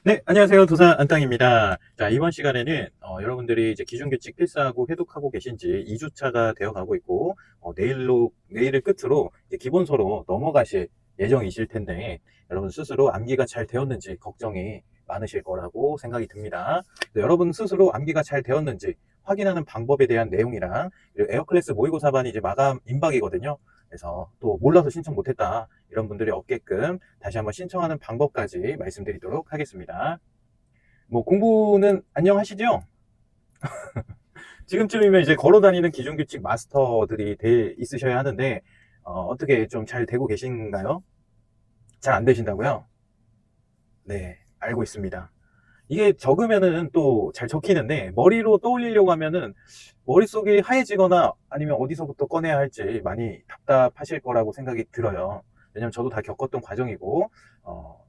네, 안녕하세요. 도산 안땅입니다. 자, 이번 시간에는 여러분들이 이제 기준규칙 필사하고 회독하고 계신 지 2주차가 되어 가고 있고, 내일을 끝으로 이제 기본서로 넘어가실 예정이실 텐데, 여러분 스스로 암기가 잘 되었는지 걱정이 많으실 거라고 생각이 듭니다. 여러분 스스로 암기가 잘 되었는지 확인하는 방법에 대한 내용이랑, 그리고 에어클래스 모의고사반이 이제 마감 임박이거든요. 그래서 또 몰라서 신청 못했다, 이런 분들이 없게끔 다시 한번 신청하는 방법까지 말씀드리도록 하겠습니다. 뭐 공부는 안녕하시죠? 지금쯤이면 이제 걸어 다니는 기준규칙 마스터들이 돼 있으셔야 하는데, 어떻게 좀 잘 되고 계신가요? 잘 안 되신다고요? 네, 알고 있습니다. 이게 적으면은 또 잘 적히는데, 머리로 떠올리려고 하면은 머릿속이 하얘지거나 아니면 어디서부터 꺼내야 할지 많이 답답하실 거라고 생각이 들어요. 왜냐면 저도 다 겪었던 과정이고,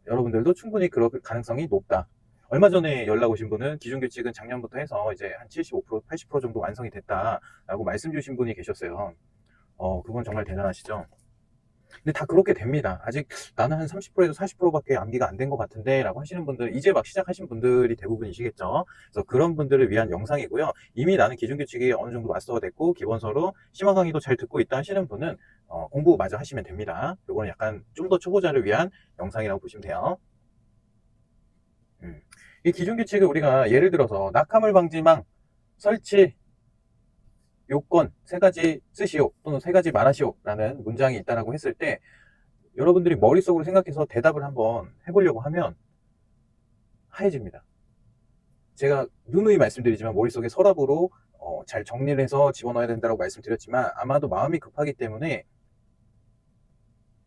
여러분들도 충분히 그럴 가능성이 높다. 얼마 전에 연락 오신 분은 기준규칙은 작년부터 해서 이제 한 75%, 80% 정도 완성이 됐다라고 말씀 주신 분이 계셨어요. 그건 정말 대단하시죠. 근데 다 그렇게 됩니다. 아직 나는 한 30%에서 40%밖에 암기가 안 된 것 같은데 라고 하시는 분들, 이제 막 시작하신 분들이 대부분이시겠죠. 그래서 그런 분들을 위한 영상이고요. 이미 나는 기준규칙이 어느 정도 마스터가 됐고 기본서로 심화 강의도 잘 듣고 있다 하시는 분은 공부 마저 하시면 됩니다. 이거는 약간 좀 더 초보자를 위한 영상이라고 보시면 돼요. 이 기준규칙을 우리가 예를 들어서 낙하물 방지망 설치 요건 세 가지 쓰시오 또는 세 가지 말하시오 라는 문장이 있다라고 했을 때, 여러분들이 머릿속으로 생각해서 대답을 한번 해보려고 하면 하얘집니다. 제가 누누이 말씀드리지만 머릿속에 서랍으로 잘 정리를 해서 집어넣어야 된다고 말씀드렸지만, 아마도 마음이 급하기 때문에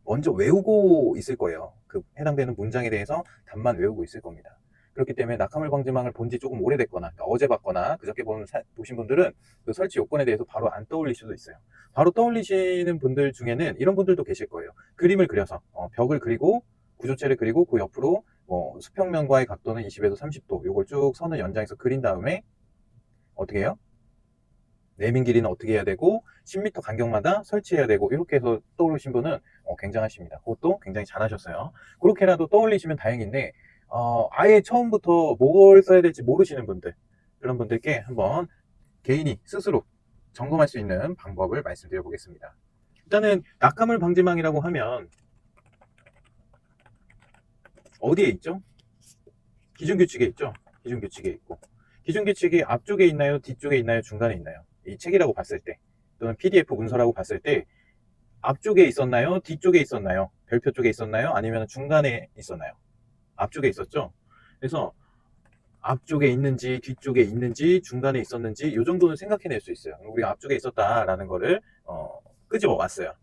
먼저 외우고 있을 거예요. 그 해당되는 문장에 대해서 답만 외우고 있을 겁니다. 그렇기 때문에 낙하물 방지망을 본 지 조금 오래됐거나, 그러니까 어제 봤거나 그저께 보신 분들은 그 설치 요건에 대해서 바로 안 떠올릴 수도 있어요. 바로 떠올리시는 분들 중에는 이런 분들도 계실 거예요. 그림을 그려서 벽을 그리고 구조체를 그리고 그 옆으로 수평면과의 각도는 20에서 30도, 요걸 쭉 선을 연장해서 그린 다음에 어떻게 해요? 내민 길이는 어떻게 해야 되고 10m 간격마다 설치해야 되고, 이렇게 해서 떠오르신 분은 굉장하십니다. 그것도 굉장히 잘하셨어요. 그렇게라도 떠올리시면 다행인데, 아예 처음부터 뭘 써야 될지 모르시는 분들, 그런 분들께 한번 개인이 스스로 점검할 수 있는 방법을 말씀드려 보겠습니다. 일단은 낙하물 방지망이라고 하면 어디에 있죠? 기준규칙에 있죠? 기준규칙에 있고, 기준규칙이 앞쪽에 있나요? 뒤쪽에 있나요? 중간에 있나요? 이 책이라고 봤을 때, 또는 PDF 문서라고 봤을 때 앞쪽에 있었나요? 뒤쪽에 있었나요? 별표 쪽에 있었나요? 아니면 중간에 있었나요? 앞쪽에 있었죠? 그래서 앞쪽에 있는지 뒤쪽에 있는지 중간에 있었는지 이 정도는 생각해낼 수 있어요. 우리가 앞쪽에 있었다라는 거를 끄집어 왔어요.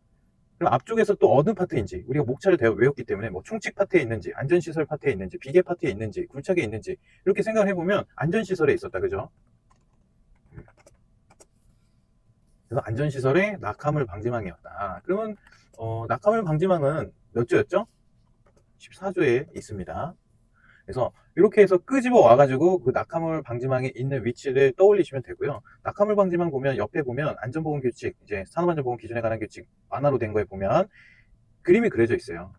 그럼 앞쪽에서 또 어느 파트인지 우리가 목차를 외웠기 때문에, 뭐 충칙 파트에 있는지, 안전시설 파트에 있는지, 비계 파트에 있는지, 굴착에 있는지, 이렇게 생각을 해보면 안전시설에 있었다, 그죠? 그래서 안전시설에 낙하물 방지망이었다. 그러면 낙하물 방지망은 몇 조였죠? 14조에 있습니다. 그래서 이렇게 해서 끄집어 와가지고 그 낙하물 방지망이 있는 위치를 떠올리시면 되고요. 낙하물 방지망 보면 옆에 보면 안전보건 규칙, 이제 산업안전보건 기준에 관한 규칙 만화로 된 거에 보면 그림이 그려져 있어요.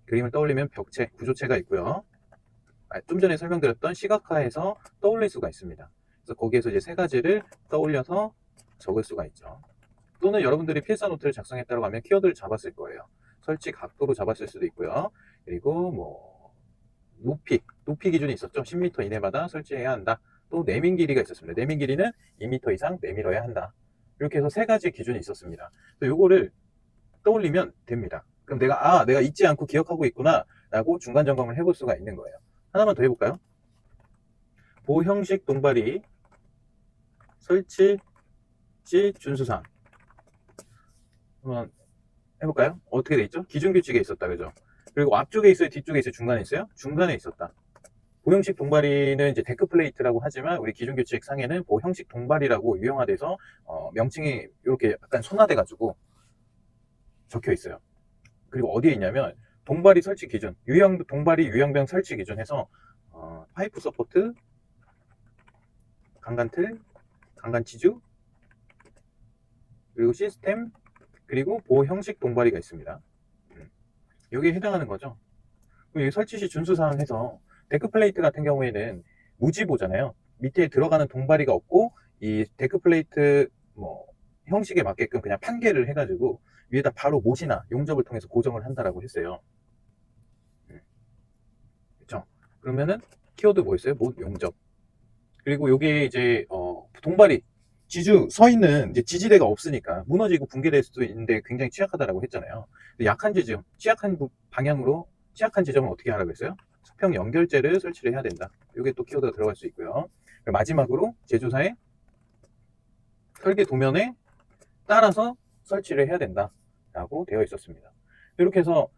그림을 떠올리면 벽체, 구조체가 있고요. 좀 전에 설명드렸던 시각화해서 떠올릴 수가 있습니다. 그래서 거기에서 이제 세 가지를 떠올려서 적을 수가 있죠. 또는 여러분들이 필사 노트를 작성했다고 하면 키워드를 잡았을 거예요. 설치 각도로 잡았을 수도 있고요. 그리고 뭐 높이 기준이 있었죠. 10m 이내마다 설치해야 한다. 또 내민 길이가 있었습니다. 내민 길이는 2m 이상 내밀어야 한다. 이렇게 해서 세 가지 기준이 있었습니다. 요거를 떠올리면 됩니다. 그럼 내가 잊지 않고 기억하고 있구나 라고 중간 점검을 해볼 수가 있는 거예요. 하나만 더 해볼까요? 보형식 동발이 설치 시 준수사항 한번 해볼까요? 어떻게 돼 있죠? 기준규칙에 있었다, 그죠? 그리고 앞쪽에 있어요? 뒤쪽에 있어요? 중간에 있어요? 중간에 있었다. 보형식 동발이는 이제 데크 플레이트라고 하지만 우리 기준규칙 상에는 보형식 동발이라고 유형화돼서 명칭이 이렇게 약간 손화돼가지고 적혀 있어요. 그리고 어디에 있냐면 동발이 설치 기준, 동발이 유형병 설치 기준 해서 파이프 서포트, 강간틀, 강간치주, 그리고 시스템, 그리고 보형식 동발이가 있습니다. 여기에 해당하는 거죠. 설치 시 준수사항 해서 데크 플레이트 같은 경우에는 무지보잖아요. 밑에 들어가는 동바리가 없고 이 데크 플레이트 뭐 형식에 맞게끔 그냥 판계를 해가지고 위에다 바로 못이나 용접을 통해서 고정을 한다라고 했어요. 그렇죠? 그러면은 키워드 뭐 있어요? 못, 용접. 그리고 요게 이제 동바리 지주 서 있는 이제 지지대가 없으니까 무너지고 붕괴될 수도 있는데 굉장히 취약하다라고 했잖아요. 약한 지점, 취약한 방향으로 취약한 지점은 어떻게 하라고 했어요? 수평 연결재를 설치를 해야 된다. 이게 또 키워드가 들어갈 수 있고요. 마지막으로 제조사의 설계 도면에 따라서 설치를 해야 된다라고 되어 있었습니다. 이렇게 해서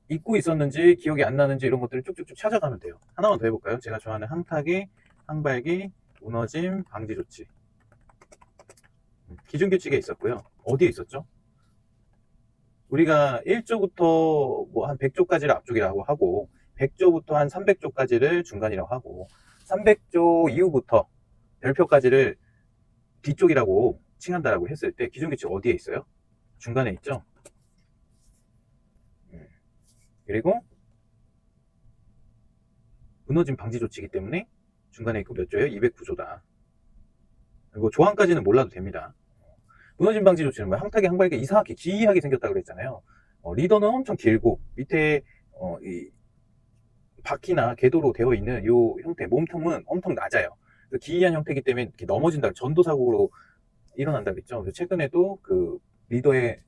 잊고 있었는지 기억이 안 나는지 이런 것들을 쭉쭉쭉 찾아가면 돼요. 하나만 더 해볼까요? 제가 좋아하는 항타기, 항발기, 무너짐, 방지 조치. 기준 규칙에 있었고요. 어디에 있었죠? 우리가 1조부터 뭐 한 100조까지를 앞쪽이라고 하고 100조부터 한 300조까지를 중간이라고 하고 300조 이후부터 별표까지를 뒤쪽이라고 칭한다라고 했을 때 기준 규칙 어디에 있어요? 중간에 있죠? 그리고 무너짐 방지 조치이기 때문에 중간에 있고 몇 조예요? 209조다. 그리고 조항까지는 몰라도 됩니다. 무너짐 방지 조치는 뭐야? 항타기 항발기 이상하게 기이하게 생겼다고 그랬잖아요. 리더는 엄청 길고 밑에 이 바퀴나 궤도로 되어 있는 이 형태 몸통은 엄청 낮아요. 기이한 형태이기 때문에 이렇게 넘어진다, 전도사고로 일어난다 그랬죠. 그래서 최근에도 그 리더의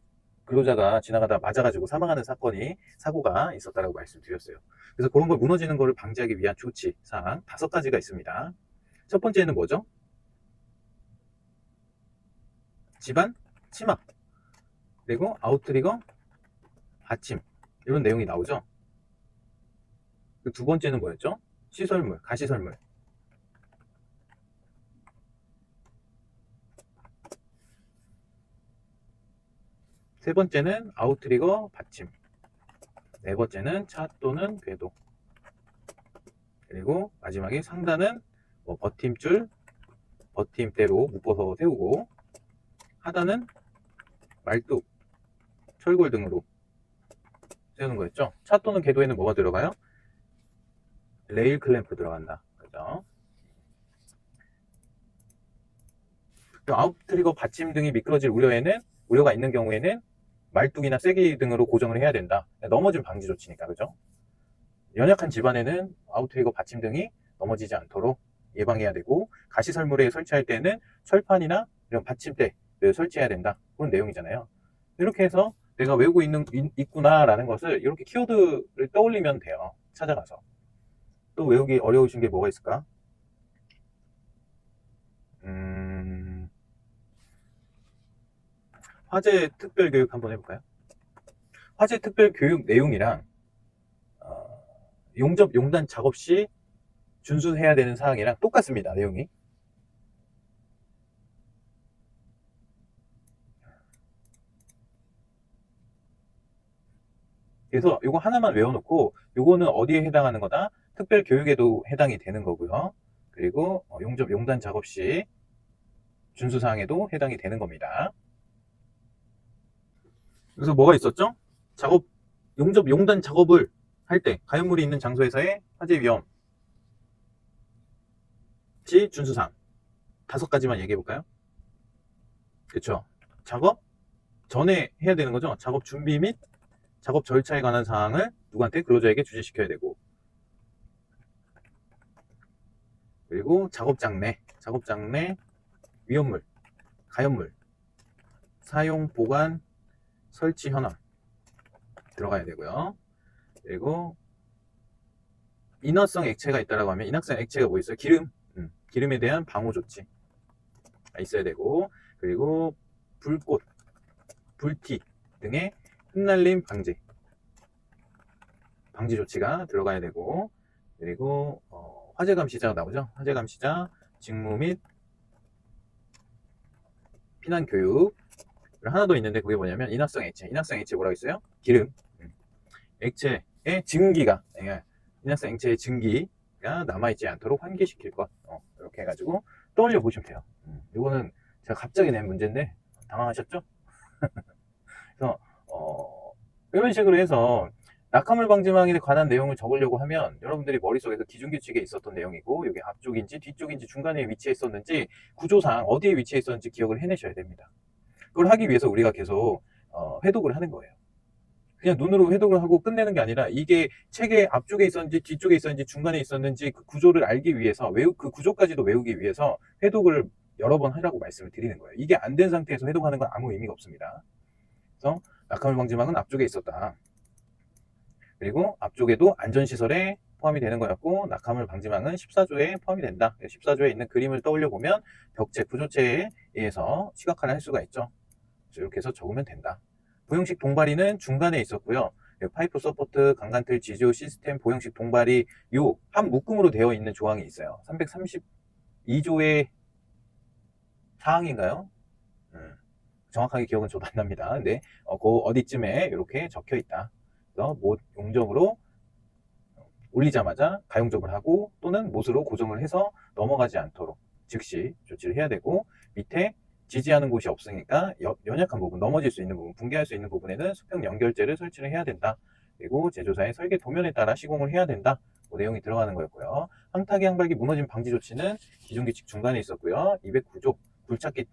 근로자가 지나가다 맞아가지고 사망하는 사고가 있었다고 말씀드렸어요. 그래서 그런 걸 무너지는 것을 방지하기 위한 조치 사항 5가지가 있습니다. 첫 번째는 뭐죠? 집안, 치마, 그리고 아웃트리거, 받침 이런 내용이 나오죠. 두 번째는 뭐였죠? 시설물, 가시설물. 세 번째는 아웃트리거, 받침. 네 번째는 차 또는 궤도. 그리고 마지막에 상단은 뭐 버팀줄, 버팀대로 묶어서 세우고 하단은 말뚝, 철골 등으로 세우는 거였죠. 차 또는 궤도에는 뭐가 들어가요? 레일 클램프 들어간다. 그죠? 아웃트리거 받침 등이 미끄러질 우려가 있는 경우에는 말뚝이나 쐐기 등으로 고정을 해야 된다. 넘어짐 방지 조치니까, 그죠? 연약한 집안에는 아웃트리거 받침 등이 넘어지지 않도록 예방해야 되고, 가시설물에 설치할 때는 철판이나 이런 받침대를 설치해야 된다. 그런 내용이잖아요. 이렇게 해서 내가 외우고 있구나라는 것을 이렇게 키워드를 떠올리면 돼요. 찾아가서. 또 외우기 어려우신 게 뭐가 있을까? 화재 특별 교육 한번 해볼까요? 화재 특별 교육 내용이랑 용접 용단 작업 시 준수해야 되는 사항이랑 똑같습니다. 내용이. 그래서 이거 하나만 외워놓고 요거는 어디에 해당하는 거다? 특별 교육에도 해당이 되는 거고요. 그리고 용접 용단 작업 시 준수 사항에도 해당이 되는 겁니다. 그래서 뭐가 있었죠? 용접 용단 작업을 할 때 가연물이 있는 장소에서의 화재 위험 시 준수사항 5가지만 얘기해 볼까요? 그렇죠. 작업 전에 해야 되는 거죠. 작업 준비 및 작업 절차에 관한 사항을 누구한테? 근로자에게 주지시켜야 되고, 그리고 작업장 내 위험물, 가연물, 사용, 보관, 설치 현황 들어가야 되고요. 그리고 인화성 액체가 있다라고 하면 인화성 액체가 뭐 있어요? 기름에 대한 방호 조치가 있어야 되고, 그리고 불꽃, 불티 등의 흩날림 방지 조치가 들어가야 되고, 그리고 화재 감시자가 나오죠. 화재 감시자 직무 및 피난 교육. 하나 더 있는데 그게 뭐냐면 인화성 액체 뭐라고 했어요? 기름. 액체의 증기가 인화성 액체의 증기가 남아있지 않도록 환기시킬 것. 이렇게 해가지고 떠올려 보시면 돼요. 이거는 제가 갑자기 낸 문제인데 당황하셨죠? 그래서 이런 식으로 해서 낙하물 방지망에 관한 내용을 적으려고 하면 여러분들이 머릿속에서 기준규칙에 있었던 내용이고 여기 앞쪽인지 뒤쪽인지 중간에 위치해 있었는지 구조상 어디에 위치해 있었는지 기억을 해내셔야 됩니다. 그걸 하기 위해서 우리가 계속 회독을 하는 거예요. 그냥 눈으로 회독을 하고 끝내는 게 아니라 이게 책의 앞쪽에 있었는지 뒤쪽에 있었는지 중간에 있었는지 그 구조를 알기 위해서 그 구조까지도 외우기 위해서 회독을 여러 번 하라고 말씀을 드리는 거예요. 이게 안 된 상태에서 회독하는 건 아무 의미가 없습니다. 그래서 낙하물 방지망은 앞쪽에 있었다. 그리고 앞쪽에도 안전시설에 포함이 되는 거였고 낙하물 방지망은 14조에 포함이 된다. 14조에 있는 그림을 떠올려 보면 벽체, 구조체에 의해서 시각화를 할 수가 있죠. 이렇게 해서 적으면 된다. 보형식 동발이는 중간에 있었고요. 파이프 서포트, 강간틀, 지조 시스템, 보형식 동발이 요 한 묶음으로 되어 있는 조항이 있어요. 332조의 사항인가요? 정확하게 기억은 저도 안 납니다. 근데 그 어디쯤에 이렇게 적혀 있다. 그래서 못 용접으로 올리자마자 가용접을 하고 또는 못으로 고정을 해서 넘어가지 않도록 즉시 조치를 해야 되고 밑에 지지하는 곳이 없으니까 연약한 부분, 넘어질 수 있는 부분, 붕괴할 수 있는 부분에는 수평 연결재를 설치를 해야 된다. 그리고 제조사의 설계 도면에 따라 시공을 해야 된다. 그 내용이 들어가는 거였고요. 항타기 항발기 무너짐 방지 조치는 기존규칙 중간에 있었고요. 209조 굴착기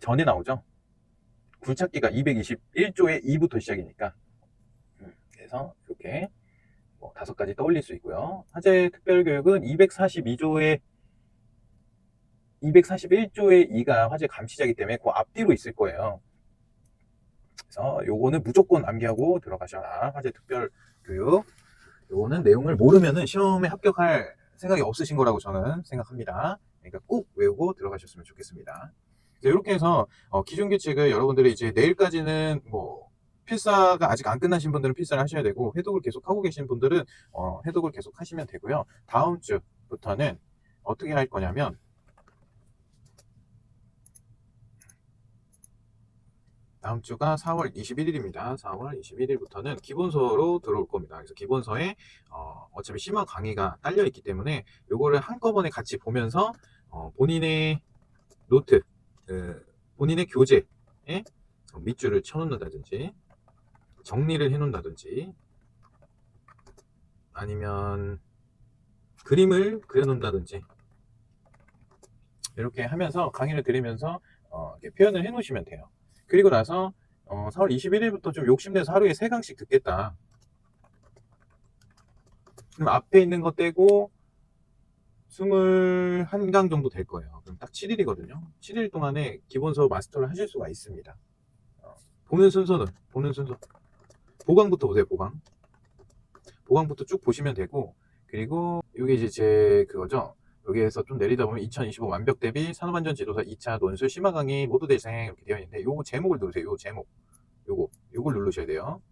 전에 나오죠. 굴착기가 221조의 2부터 시작이니까 그래서 이렇게 뭐 5가지 떠올릴 수 있고요. 화재 특별교육은 241조의 2が화재 감시자이기 때문에 그 앞뒤로 있을 거예요. 그래서 요거는 무조건 암기하고 들어가셔라. 화재 특별교육. 요거는 내용을 모르면은 시험에 합격할 생각이 없으신 거라고 저는 생각합니다. 그러니까 꼭 외우고 들어가셨으면 좋겠습니다. 이렇게 해서 기존 규칙을 여러분들이 이제 내일까지는 뭐 필사가 아직 안 끝나신 분들은 필사를 하셔야 되고 회독을 계속 하고 계신 분들은 회독을 계속 하시면 되고요. 다음 주부터는 어떻게 할 거냐면 다음 주가 4월 21일입니다. 4월 21일부터는 기본서로 들어올 겁니다. 그래서 기본서에 어차피 심화 강의가 딸려 있기 때문에 요거를 한꺼번에 같이 보면서 본인의 노트, 본인의 교재에 밑줄을 쳐놓는다든지 정리를 해놓는다든지 아니면 그림을 그려놓는다든지 이렇게 하면서 강의를 들으면서 이렇게 표현을 해놓으시면 돼요. 그리고 나서 4월 21일부터 좀 욕심내서 하루에 3강씩 듣겠다. 그럼 앞에 있는 거 떼고 21강 정도 될 거예요. 그럼 딱 7일이거든요. 7일 동안에 기본서 마스터를 하실 수가 있습니다. 보는 순서 보강부터 보세요. 보강부터 쭉 보시면 되고 그리고 이게 이제 제 그거죠. 여기에서 좀 내리다 보면 2025 완벽 대비 산업안전 지도사 2차 논술 심화 강의 모두 대생 이렇게 되어 있는데 요거 제목을 누르세요. 요 제목. 요걸 누르셔야 돼요.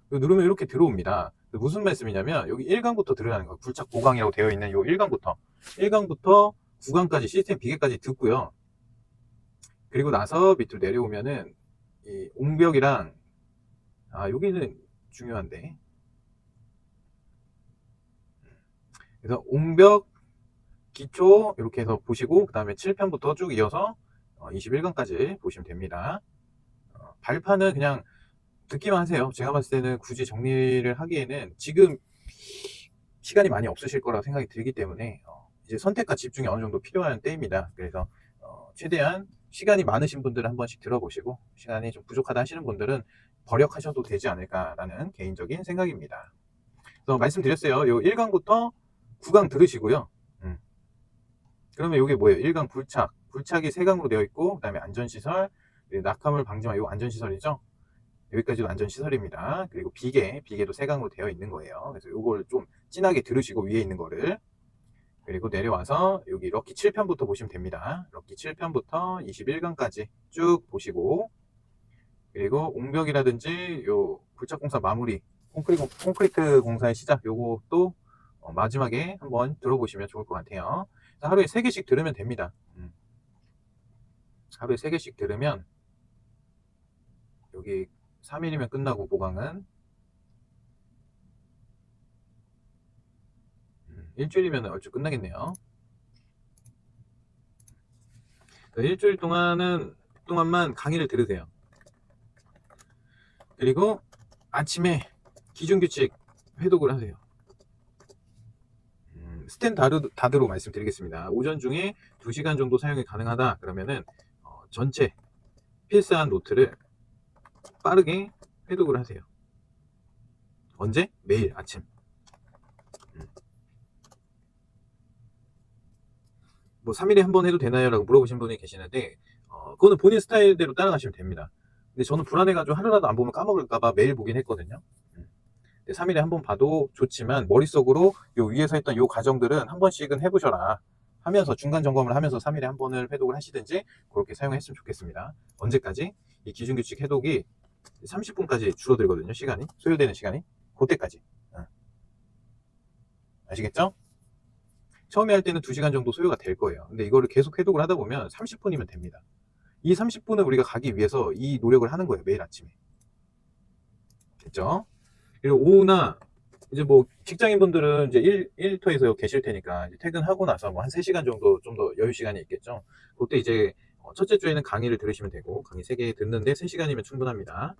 이거 누르면 이렇게 들어옵니다. 무슨 말씀이냐면 여기 1강부터 들으라는 거예요. 굴착 보강이라고 되어 있는 요 1강부터 9강까지 시스템 비계까지 듣고요. 그리고 나서 밑으로 내려오면은 이 옹벽이랑 여기는 중요한데 그래서 옹벽 기초 이렇게 해서 보시고 그 다음에 7편부터 쭉 이어서 21강까지 보시면 됩니다. 발판은 그냥 듣기만 하세요. 제가 봤을 때는 굳이 정리를 하기에는 지금 시간이 많이 없으실 거라고 생각이 들기 때문에 이제 선택과 집중이 어느 정도 필요한 때입니다. 그래서 최대한 시간이 많으신 분들은 한 번씩 들어보시고 시간이 좀 부족하다 하시는 분들은 버력하셔도 되지 않을까라는 개인적인 생각입니다. 그래서 말씀드렸어요. 요 1강부터 9강 들으시고요. 그러면 이게 뭐예요? 1강 굴착이 3강으로 되어 있고 그 다음에 안전시설, 낙하물 방지망 이거 안전시설이죠. 여기까지도 안전시설입니다. 그리고 비계도 3강으로 되어 있는 거예요. 그래서 이걸 좀 진하게 들으시고 위에 있는 거를 그리고 내려와서 여기 럭키 7편부터 보시면 됩니다. 럭키 7편부터 21강까지 쭉 보시고 그리고 옹벽이라든지 요 굴착공사 마무리 콘크리트 공사의 시작 요것도 마지막에 한번 들어보시면 좋을 것 같아요. 하루에 3개씩 들으면 됩니다. 하루에 3개씩 들으면 여기 3일이면 끝나고 보강은 일주일이면 얼추 끝나겠네요. 일주일 동안만 강의를 들으세요. 그리고 아침에 기준규칙 회독을 하세요. 스탠다드로 말씀드리겠습니다. 오전 중에 2시간 정도 사용이 가능하다 그러면은 전체 필사한 노트를 빠르게 회독을 하세요. 언제? 매일 아침. 뭐 3일에 한 번 해도 되나요? 라고 물어보신 분이 계시는데 그거는 본인 스타일대로 따라가시면 됩니다. 근데 저는 불안해가지고 하루라도 안 보면 까먹을까봐 매일 보긴 했거든요. 3일에 한 번 봐도 좋지만 머릿속으로 요 위에서 했던 요 과정들은 한 번씩은 해보셔라 하면서 중간 점검을 하면서 3일에 한 번을 회독을 하시든지 그렇게 사용했으면 좋겠습니다. 언제까지? 이 기준규칙 회독이 30분까지 줄어들거든요. 시간이 소요되는 시간이 그때까지. 아시겠죠? 처음에 할 때는 2시간 정도 소요가 될 거예요. 근데 이거를 계속 회독을 하다 보면 30분이면 됩니다. 이 30분을 우리가 가기 위해서 이 노력을 하는 거예요. 매일 아침에. 됐죠? 그리고 오후나 이제 뭐 직장인분들은 이제 일터에서 계실 테니까 이제 퇴근하고 나서 뭐 한 3시간 정도 좀 더 여유 시간이 있겠죠. 그때 이제 첫째 주에는 강의를 들으시면 되고 강의 3개 듣는데 3시간이면 충분합니다.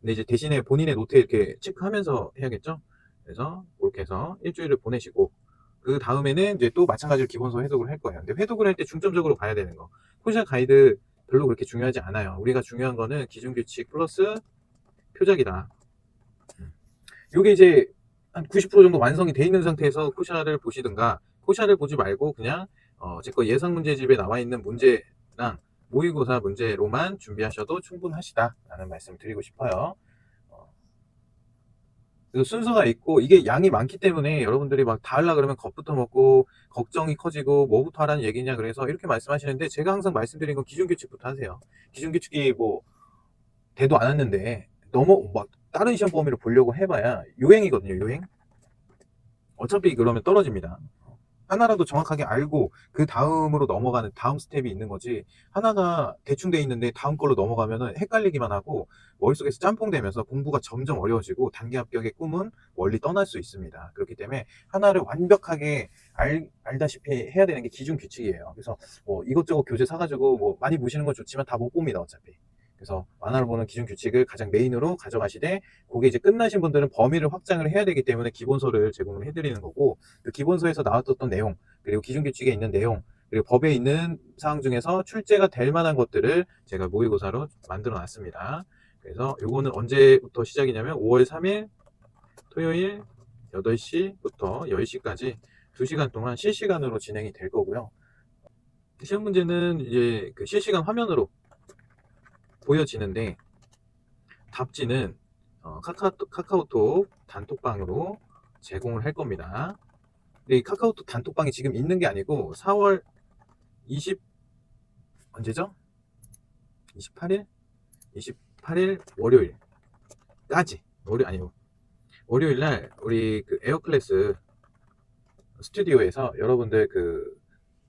근데 이제 대신에 본인의 노트에 이렇게 체크하면서 해야겠죠. 그래서 그렇게 해서 일주일을 보내시고 그 다음에는 이제 또 마찬가지로 기본서 회독을 할 거예요. 근데 회독을 할 때 중점적으로 봐야 되는 거. 포지션 가이드 별로 그렇게 중요하지 않아요. 우리가 중요한 거는 기준규칙 플러스 표작이다. 요게 이제 한 90% 정도 완성이 돼 있는 상태에서 코샤를 보시든가 코샤를 보지 말고 그냥 제 거 예상 문제집에 나와 있는 문제랑 모의고사 문제로만 준비하셔도 충분하시다 라는 말씀을 드리고 싶어요. 순서가 있고 이게 양이 많기 때문에 여러분들이 막 다 하려 그러면 겁부터 먹고 걱정이 커지고 뭐부터 하라는 얘기냐 그래서 이렇게 말씀하시는데 제가 항상 말씀드린 건 기준규칙부터 하세요. 기준규칙이 뭐 되도 않았는데 너무 막 다른 시험 범위를 보려고 해봐야 요행이거든요. 요행. 어차피 그러면 떨어집니다. 하나라도 정확하게 알고 그 다음으로 넘어가는 다음 스텝이 있는 거지 하나가 대충 돼 있는데 다음 걸로 넘어가면은 헷갈리기만 하고 머릿속에서 짬뽕 되면서 공부가 점점 어려워지고 단기 합격의 꿈은 멀리 떠날 수 있습니다. 그렇기 때문에 하나를 완벽하게 알다시피 해야 되는 게 기준 규칙이에요. 그래서 뭐 이것저것 교재 사가지고 뭐 많이 보시는 건 좋지만 다 못 봅니다. 어차피. 그래서 만화를 보는 기준 규칙을 가장 메인으로 가져가시되 그게 이제 끝나신 분들은 범위를 확장을 해야 되기 때문에 기본서를 제공을 해드리는 거고 그 기본서에서 나왔었던 내용 그리고 기준 규칙에 있는 내용 그리고 법에 있는 사항 중에서 출제가 될 만한 것들을 제가 모의고사로 만들어 놨습니다. 그래서 요거는 언제부터 시작이냐면 5월 3일 토요일 8시부터 10시까지 2시간 동안 실시간으로 진행이 될 거고요. 시험 문제는 이제 그 실시간 화면으로 보여지는데 답지는 카카오톡 단톡방으로 제공을 할 겁니다. 근데 이 카카오톡 단톡방이 지금 있는 게 아니고 4월 20 언제죠? 28일? 28일 월요일까지 월요일 날 우리 그 에어클래스 스튜디오에서 여러분들 그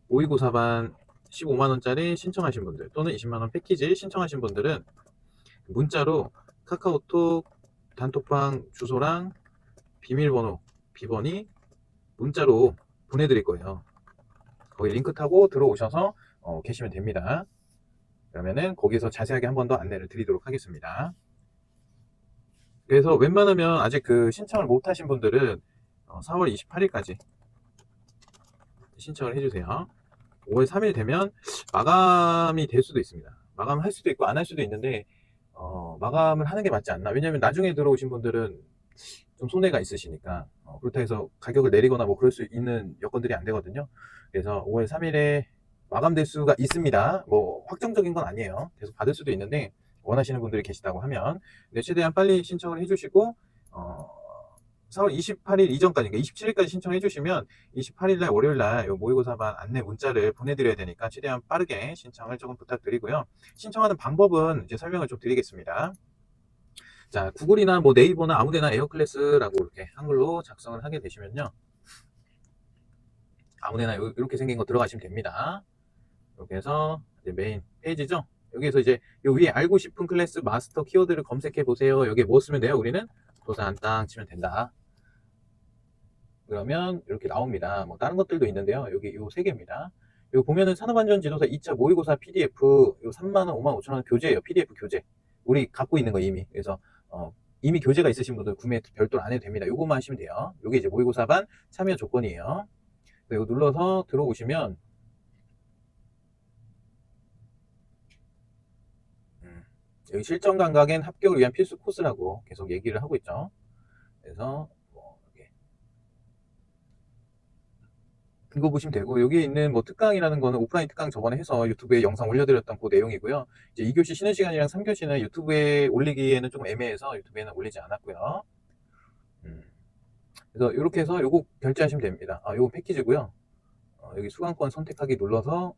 모의고사반 15만원짜리 신청하신 분들 또는 20만원 패키지 신청하신 분들은 문자로 카카오톡 단톡방 주소랑 비밀번호 비번이 문자로 보내드릴 거예요. 거기 링크 타고 들어오셔서 계시면 됩니다. 그러면은 거기서 자세하게 한 번 더 안내를 드리도록 하겠습니다. 그래서 웬만하면 아직 그 신청을 못 하신 분들은 4월 28일까지 신청을 해주세요. 5월 3일 되면 마감이 될 수도 있습니다. 마감할 수도 있고 안 할 수도 있는데 마감을 하는 게 맞지 않나. 왜냐면 나중에 들어오신 분들은 좀 손해가 있으시니까 그렇다 해서 가격을 내리거나 뭐 그럴 수 있는 여건들이 안 되거든요. 그래서 5월 3일에 마감될 수가 있습니다. 뭐 확정적인 건 아니에요. 계속 받을 수도 있는데 원하시는 분들이 계시다고 하면 근데 최대한 빨리 신청을 해주시고 4월 28일 이전까지 그러니까 27일까지 신청해 주시면 28일날 월요일날 모의고사반 안내 문자를 보내드려야 되니까 최대한 빠르게 신청을 조금 부탁드리고요. 신청하는 방법은 이제 설명을 좀 드리겠습니다. 자, 구글이나 뭐 네이버나 아무데나 에어클래스라고 이렇게 한글로 작성을 하게 되시면요. 아무데나 이렇게 생긴 거 들어가시면 됩니다. 이렇게 해서 이제 메인 페이지죠. 여기에서 이제 요 위에 알고 싶은 클래스 마스터 키워드를 검색해 보세요. 여기에 뭐 쓰면 돼요? 우리는 도산 땅 치면 된다. 그러면 이렇게 나옵니다. 뭐 다른 것들도 있는데요. 여기 요 세 개입니다. 여기 보면은 산업안전지도사 2차 모의고사 PDF 요 3만원, 55,000원 교재예요. PDF 교재. 우리 갖고 있는 거 이미. 그래서 이미 교재가 있으신 분들 구매 별도로 안 해도 됩니다. 요것만 하시면 돼요. 요게 이제 모의고사반 참여 조건이에요. 이거 눌러서 들어오시면 여기 실전 감각엔 합격을 위한 필수 코스라고 계속 얘기를 하고 있죠. 그래서 뭐 이거 보시면 되고, 여기 있는 뭐 특강이라는 거는 오프라인 특강 저번에 해서 유튜브에 영상 올려드렸던 그 내용이고요. 이제 2교시 쉬는 시간이랑 3교시는 유튜브에 올리기에는 좀 애매해서 유튜브에는 올리지 않았고요. 그래서 이렇게 해서 요거 결제하시면 됩니다. 요거 패키지고요. 여기 수강권 선택하기 눌러서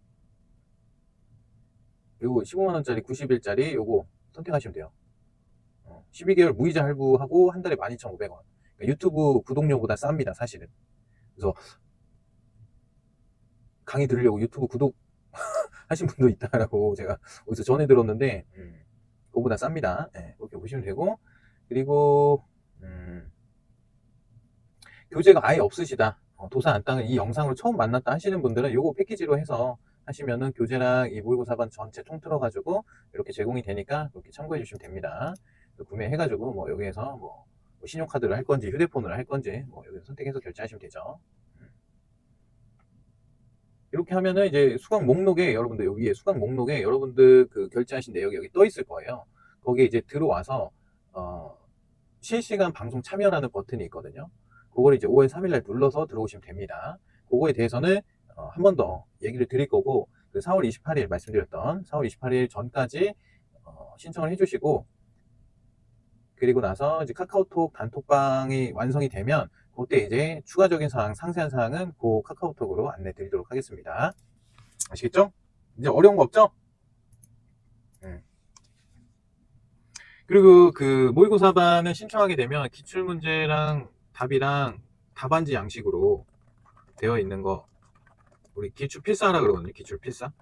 요거 15만원짜리 90일짜리 요거 선택하시면 돼요. 12개월 무이자 할부하고 한 달에 12,500원. 그러니까 유튜브 구독료보다 쌉니다, 사실은. 그래서 강의 들으려고 유튜브 구독 하신 분도 있다라고 제가 어디서 전해 들었는데, 그거보다 쌉니다. 네, 그렇게 보시면 되고, 그리고 교재가 아예 없으시다, 도서 안 땅을 이 영상으로 처음 만났다 하시는 분들은 요거 패키지로 해서 하시면은 교재랑 이 모의고사반 전체 통틀어 가지고 이렇게 제공이 되니까 그렇게 참고해 주시면 됩니다. 구매해 가지고 뭐 여기에서 뭐 신용카드를 할 건지 휴대폰으로 할 건지 뭐 여기서 선택해서 결제하시면 되죠. 이렇게 하면은 이제 수강 목록에 여러분들, 여기에 수강 목록에 여러분들 그 결제하신 내역이 여기 떠 있을 거예요. 거기에 이제 들어와서 실시간 방송 참여라는 버튼이 있거든요. 그걸 이제 5월 3일 날 눌러서 들어오시면 됩니다. 그거에 대해서는 한 번 더 얘기를 드릴 거고, 그 4월 28일 말씀드렸던 4월 28일 전까지 신청을 해주시고, 그리고 나서 이제 카카오톡 단톡방이 완성이 되면 그때 이제 추가적인 사항, 상세한 사항은 그 카카오톡으로 안내 드리도록 하겠습니다. 아시겠죠? 이제 어려운 거 없죠? 그리고 그 모의고사반을 신청하게 되면 기출문제랑 답이랑 답안지 양식으로 되어 있는 거, 우리 기출필사라 그러거든요. 기출필사.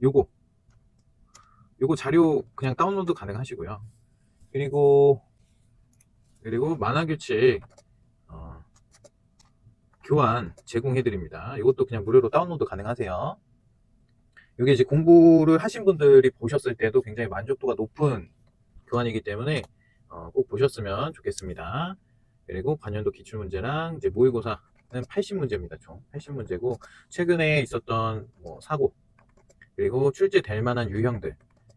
요거 자료 그냥 다운로드 가능하시고요. 그리고 만화규칙 교환 제공해드립니다. 이것도 그냥 무료로 다운로드 가능하세요. 이게 이제 공부를 하신 분들이 보셨을 때도 굉장히 만족도가 높은 교환이기 때문에 꼭 보셨으면 좋겠습니다. 그리고 관련도 기출문제랑 이제 모의고사는 80문제입니다. 총 80문제고, 최근에 있었던 뭐 사고, 그리고 출제될 만한 유형들,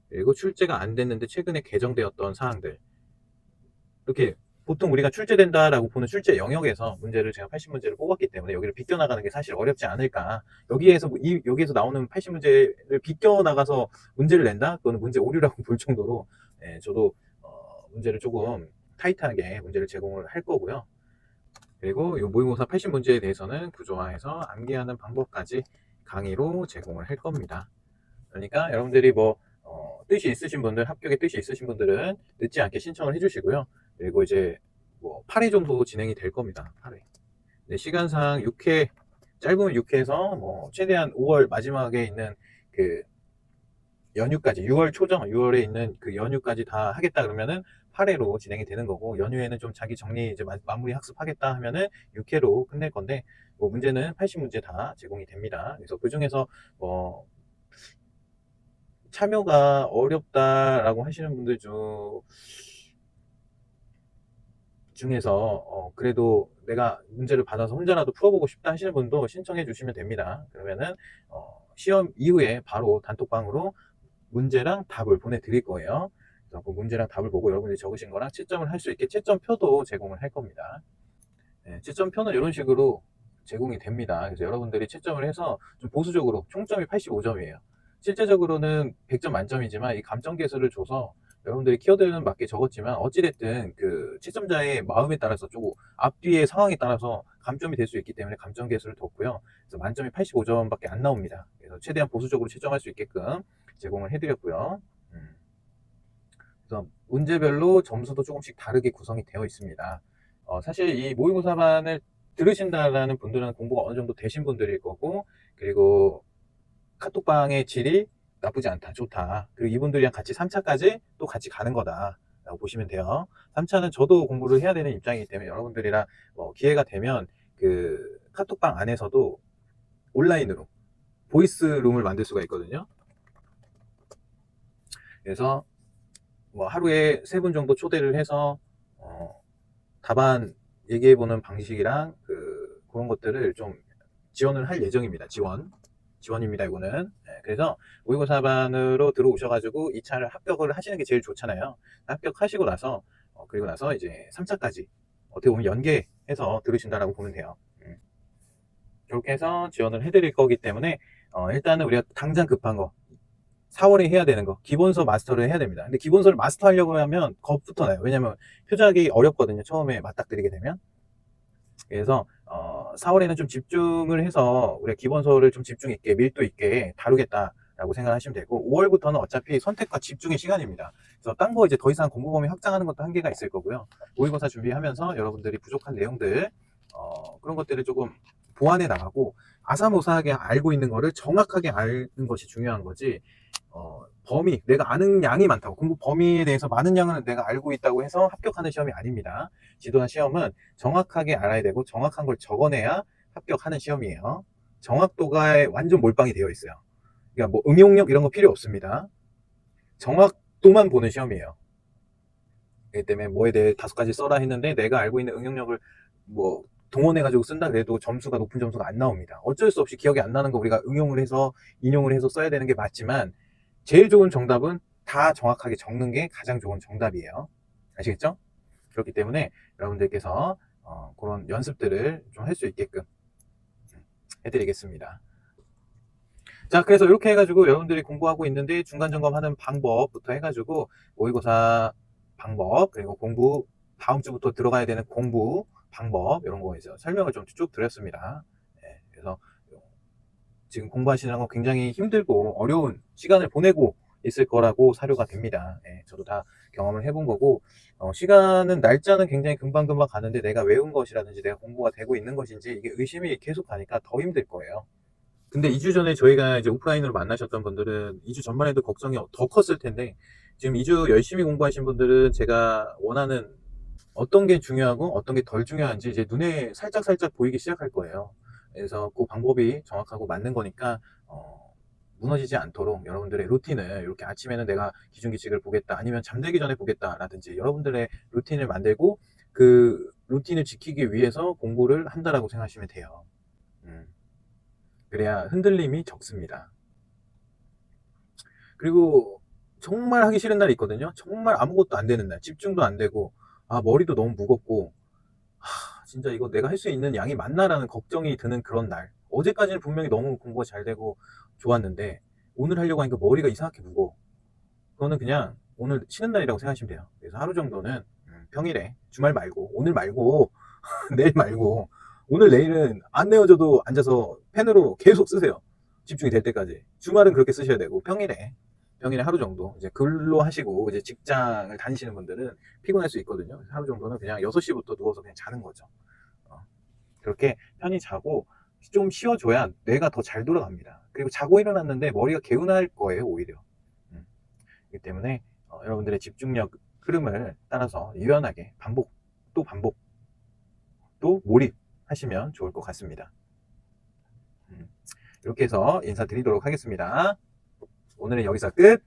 그리고 출제가 안 됐는데 최근에 개정되었던 사항들, 이렇게 보통 우리가 출제된다라고 보는 출제 영역에서 문제를 제가 80문제를 뽑았기 때문에 여기를 비껴나가는 게 사실 어렵지 않을까. 여기에서 나오는 80문제를 비껴나가서 문제를 낸다? 그거는 문제 오류라고 볼 정도로, 저도 문제를 조금 타이트하게 문제를 제공을 할 거고요. 그리고 이 모의고사 80문제에 대해서는 구조화해서 암기하는 방법까지 강의로 제공을 할 겁니다. 그러니까 여러분들이 뭐 뜻이 있으신 분들, 합격의 뜻이 있으신 분들은 늦지 않게 신청을 해주시고요. 그리고 이제 뭐 8회 정도 진행이 될 겁니다. 8회. 네, 시간상 6회, 짧으면 6회에서 뭐 최대한 5월 마지막에 있는 그 연휴까지, 6월 초정, 6월에 있는 그 연휴까지 다 하겠다 그러면은 8회로 진행이 되는 거고, 연휴에는 좀 자기 정리 이제 마무리 학습하겠다 하면은 6회로 끝낼 건데, 뭐 문제는 80문제 다 제공이 됩니다. 그래서 그 중에서 뭐 참여가 어렵다라고 하시는 분들 중에서 그래도 내가 문제를 받아서 혼자라도 풀어보고 싶다 하시는 분도 신청해 주시면 됩니다. 그러면은 시험 이후에 바로 단톡방으로 문제랑 답을 보내드릴 거예요. 그래서 그 문제랑 답을 보고 여러분들이 적으신 거랑 채점을 할 수 있게 채점표도 제공을 할 겁니다. 네, 채점표는 이런 식으로 제공이 됩니다. 그래서 여러분들이 채점을 해서 좀 보수적으로, 총점이 85점이에요. 실제적으로는 100점 만점이지만 이 감점계수를 줘서 여러분들이 키워드는 맞게 적었지만 어찌됐든 그 채점자의 마음에 따라서 조금 앞뒤의 상황에 따라서 감점이 될 수 있기 때문에 감점계수를 뒀고요. 그래서 만점이 85점밖에 안 나옵니다. 그래서 최대한 보수적으로 채점할 수 있게끔 제공을 해드렸고요. 그래서 문제별로 점수도 조금씩 다르게 구성이 되어 있습니다. 사실 이 모의고사반을 들으신다라는 분들은 공부가 어느 정도 되신 분들일 거고, 그리고 카톡방의 질이 나쁘지 않다, 좋다. 그리고 이분들이랑 같이 3차까지 또 같이 가는 거다 라고 보시면 돼요. 3차는 저도 공부를 해야 되는 입장이기 때문에 여러분들이랑 기회가 되면 그 카톡방 안에서도 온라인으로 보이스룸을 만들 수가 있거든요. 그래서 뭐 하루에 3분 정도 초대를 해서 답안 얘기해보는 방식이랑 그런 것들을 좀 지원을 할 예정입니다. 지원입니다, 이거는. 네, 그래서 모의고사반으로 들어오셔가지고 2차를 합격을 하시는 게 제일 좋잖아요. 합격하시고 나서, 그리고 나서 이제 3차까지 어떻게 보면 연계해서 들으신다라고 보면 돼요. 그렇게 해서 지원을 해드릴 거기 때문에, 일단은 우리가 당장 급한 거, 4월에 해야 되는 거, 기본서 마스터를 해야 됩니다. 근데 기본서를 마스터하려고 하면 겁부터 나요. 왜냐면 표적이 어렵거든요. 처음에 맞닥뜨리게 되면. 그래서 4월에는 좀 집중을 해서 우리가 기본서를 좀 집중 있게 밀도 있게 다루겠다라고 생각하시면 되고, 5월부터는 어차피 선택과 집중의 시간입니다. 그래서 딴 거 이제 더 이상 공부 범위 확장하는 것도 한계가 있을 거고요. 모의고사 준비하면서 여러분들이 부족한 내용들, 그런 것들을 조금 보완해 나가고, 아사모사하게 알고 있는 거를 정확하게 아는 것이 중요한 거지. 범위, 내가 아는 양이 많다고, 공부 범위에 대해서 많은 양을 내가 알고 있다고 해서 합격하는 시험이 아닙니다. 지도나 시험은 정확하게 알아야 되고 정확한 걸 적어내야 합격하는 시험이에요. 정확도가 완전 몰빵이 되어 있어요. 그러니까 뭐 응용력 이런 거 필요 없습니다. 정확도만 보는 시험이에요. 그렇기 때문에 뭐에 대해 5가지 써라 했는데 내가 알고 있는 응용력을 뭐 동원해가지고 쓴다 그래도 점수가 높은 점수가 안 나옵니다. 어쩔 수 없이 기억이 안 나는 거 우리가 응용을 해서 인용을 해서 써야 되는 게 맞지만, 제일 좋은 정답은 다 정확하게 적는 게 가장 좋은 정답이에요. 아시겠죠? 그렇기 때문에 여러분들께서 그런 연습들을 좀 할 수 있게끔 해드리겠습니다. 자, 그래서 이렇게 해가지고 여러분들이 공부하고 있는데 중간 점검하는 방법부터 해가지고 모의고사 방법, 그리고 공부, 다음 주부터 들어가야 되는 공부 방법, 이런 거에서 설명을 좀 쭉 드렸습니다. 네, 그래서 지금 공부하시는 건 굉장히 힘들고 어려운 시간을 보내고 있을 거라고 사료가 됩니다. 네, 저도 다 경험을 해본 거고, 시간은, 날짜는 굉장히 금방금방 가는데 내가 외운 것이라든지 내가 공부가 되고 있는 것인지 이게 의심이 계속 가니까 더 힘들 거예요. 근데 2주 전에 저희가 이제 오프라인으로 만나셨던 분들은 2주 전만 해도 걱정이 더 컸을 텐데, 지금 2주 열심히 공부하신 분들은 제가 원하는 어떤 게 중요하고 어떤 게 덜 중요한지 이제 눈에 살짝살짝 보이기 시작할 거예요. 그래서 그 방법이 정확하고 맞는 거니까, 무너지지 않도록 여러분들의 루틴을, 이렇게 아침에는 내가 기준규칙을 보겠다, 아니면 잠들기 전에 보겠다라든지 여러분들의 루틴을 만들고 그 루틴을 지키기 위해서 공부를 한다라고 생각하시면 돼요. 그래야 흔들림이 적습니다. 그리고 정말 하기 싫은 날이 있거든요. 정말 아무것도 안 되는 날, 집중도 안 되고, 머리도 너무 무겁고, 진짜 이거 내가 할 수 있는 양이 맞나라는 걱정이 드는 그런 날. 어제까지는 분명히 너무 공부가 잘 되고 좋았는데 오늘 하려고 하니까 머리가 이상하게 무거워. 그거는 그냥 오늘 쉬는 날이라고 생각하시면 돼요. 그래서 하루 정도는 평일에, 주말 말고, 오늘 말고 내일 말고, 오늘 내일은 안 내어줘도 앉아서 펜으로 계속 쓰세요. 집중이 될 때까지. 주말은 그렇게 쓰셔야 되고, 평일에 하루 정도 이제 근로 하시고 이제 직장을 다니시는 분들은 피곤할 수 있거든요. 그래서 하루 정도는 그냥 6시부터 누워서 그냥 자는 거죠. 그렇게 편히 자고 좀 쉬어줘야 뇌가 더 잘 돌아갑니다. 그리고 자고 일어났는데 머리가 개운할 거예요, 오히려. 그렇기 때문에 여러분들의 집중력 흐름을 따라서 유연하게 반복 또 반복 또 몰입하시면 좋을 것 같습니다. 이렇게 해서 인사드리도록 하겠습니다. 오늘은 여기서 끝.